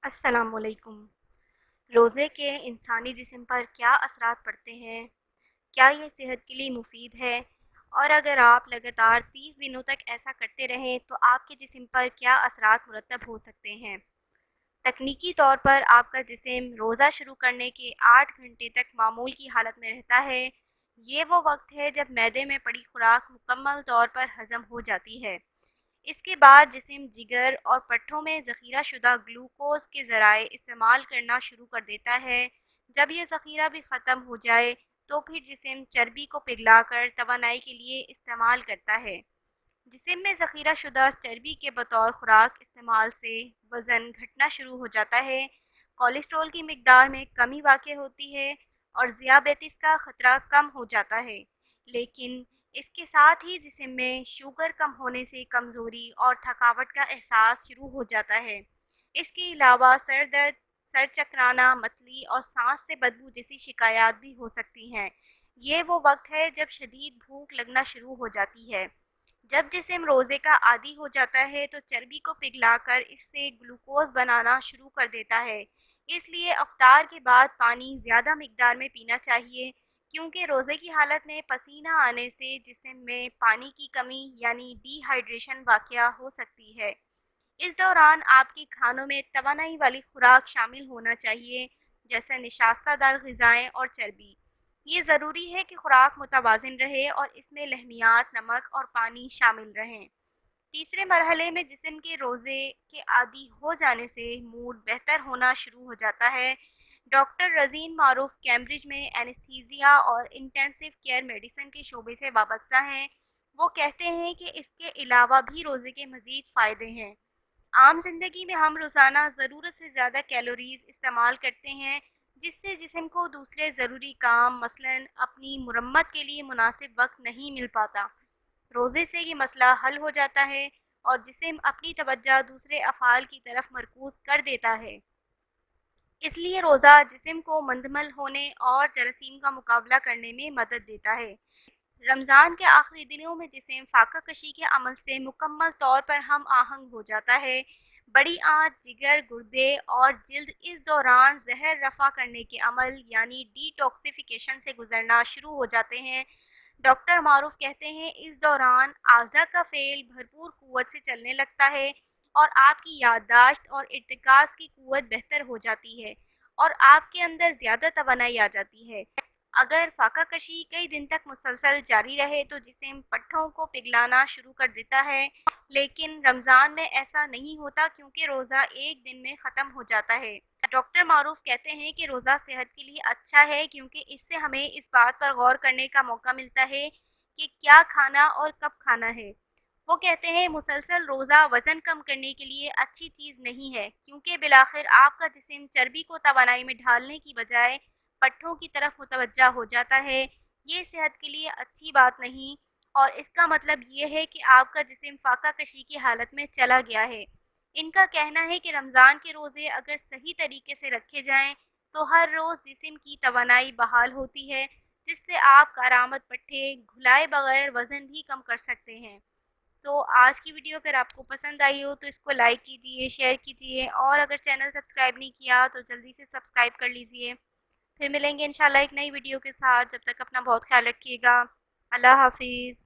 अस्सलाम वालेकुम। रोज़े के इंसानी जिस्म पर क्या असरात पड़ते हैं? क्या ये सेहत के लिए मुफीद है? और अगर आप लगातार 30 दिनों तक ऐसा करते रहें तो आपके जिस्म पर क्या असरात मुरतब हो सकते हैं? तकनीकी तौर पर आपका जिस्म रोज़ा शुरू करने के 8 घंटे तक मामूल की हालत में रहता है। ये वो वक्त है जब मैदे में पड़ी खुराक मुकम्मल तौर पर हज़म हो जाती है। इसके बाद जिस्म जिगर और पट्ठों में ज़ख़ीरा शुदा ग्लूकोज़ के ज़राए इस्तेमाल करना शुरू कर देता है। जब ये ज़ख़ीरा भी ख़त्म हो जाए तो फिर जिस्म चर्बी को पिघलाकर तवानाई के लिए इस्तेमाल करता है। जिस्म में ज़ख़ीरा शुदा चर्बी के बतौर खुराक इस्तेमाल से वज़न घटना शुरू हो जाता है, कोलेस्ट्रॉल की मिकदार में कमी वाक़ होती है और ज़ियाबेतिस का ख़तरा कम हो जाता है। लेकिन इसके साथ ही जिस्म में शुगर कम होने से कमज़ोरी और थकावट का एहसास शुरू हो जाता है। इसके अलावा सर दर्द, सर चकराना, मतली और सांस से बदबू जैसी शिकायत भी हो सकती हैं। ये वो वक्त है जब शदीद भूख लगना शुरू हो जाती है। जब जिस्म रोज़े का आदी हो जाता है तो चर्बी को पिघलाकर इससे ग्लूकोज बनाना शुरू कर देता है। इसलिए अफ्तार के बाद पानी ज़्यादा मिकदार में पीना चाहिए, क्योंकि रोज़े की हालत में पसीना आने से जिस्म में पानी की कमी यानी डिहाइड्रेशन वाक़या हो सकती है। इस दौरान आपके खानों में तवानाई वाली खुराक शामिल होना चाहिए, जैसे निशास्तदार ग़िज़ाएँ और चर्बी। ये ज़रूरी है कि खुराक मुतवाज़िन रहे और इसमें लहमियात, नमक और पानी शामिल रहें। तीसरे मरहले में जिस्म के रोज़े के आदी हो जाने से मूड बेहतर होना शुरू हो जाता है। डॉक्टर रज़ीन मारूफ कैम्ब्रिज में एनेस्थीसिया और इंटेंसिव केयर मेडिसिन के शोबे से वाबस्ता हैं। वो कहते हैं कि इसके अलावा भी रोज़े के मज़ीद फ़ायदे हैं। आम ज़िंदगी में हम रोज़ाना ज़रूरत से ज़्यादा कैलोरीज़ इस्तेमाल करते हैं, जिससे जिस्म को दूसरे ज़रूरी काम मसलन अपनी मुरम्मत के लिए मुनासिब वक्त नहीं मिल पाता। रोज़े से ये मसला हल हो जाता है और जिस्म अपनी तवज्जो दूसरे अफ़ाल की तरफ मरकूज़ कर देता है। इसलिए रोज़ा जिस्म को मंदमल होने और जरासीम का मुकाबला करने में मदद देता है। रमज़ान के आखिरी दिनों में जिस्म फाका कशी के अमल से मुकम्मल तौर पर हम आहंग हो जाता है। बड़ी आंत, जिगर, गुर्दे और जिल्द इस दौरान जहर रफ़ा करने के अमल यानी डिटॉक्सिफिकेशन से गुजरना शुरू हो जाते हैं। डॉक्टर मारूफ कहते हैं इस दौरान आज़ा का फेल भरपूर कुव्वत से चलने लगता है और आपकी याददाश्त और इर्तिकाज़ की कुव्वत बेहतर हो जाती है और आपके अंदर ज़्यादा तवानाई आ जाती है। अगर फाका कशी कई दिन तक मुसलसल जारी रहे तो जिस्म पट्ठों को पिघलाना शुरू कर देता है, लेकिन रमज़ान में ऐसा नहीं होता क्योंकि रोज़ा एक दिन में ख़त्म हो जाता है। डॉक्टर मारूफ कहते हैं कि रोज़ा सेहत के लिए अच्छा है क्योंकि इससे हमें इस बात पर गौर करने का मौका मिलता है कि क्या खाना और कब खाना है। वो कहते हैं मुसलसल रोज़ा वज़न कम करने के लिए अच्छी चीज़ नहीं है, क्योंकि बिलाखिर आपका जिस्म चर्बी को तवानाई में ढालने की बजाय पट्ठों की तरफ मुतवज्जा हो जाता है। ये सेहत के लिए अच्छी बात नहीं और इसका मतलब ये है कि आपका जिस्म फाका कशी की हालत में चला गया है। इनका कहना है कि रमज़ान के रोज़े अगर सही तरीके से रखे जाएं तो हर रोज़ जिस्म की तवानाई बहाल होती है, जिससे आप करामत पट्टे घुलाए बगैर वज़न भी कम कर सकते हैं। तो आज की वीडियो अगर आपको पसंद आई हो तो इसको लाइक कीजिए, शेयर कीजिए और अगर चैनल सब्सक्राइब नहीं किया तो जल्दी से सब्सक्राइब कर लीजिए। फिर मिलेंगे इंशाल्लाह एक नई वीडियो के साथ। जब तक अपना बहुत ख्याल रखिएगा। अल्लाह हाफिज़।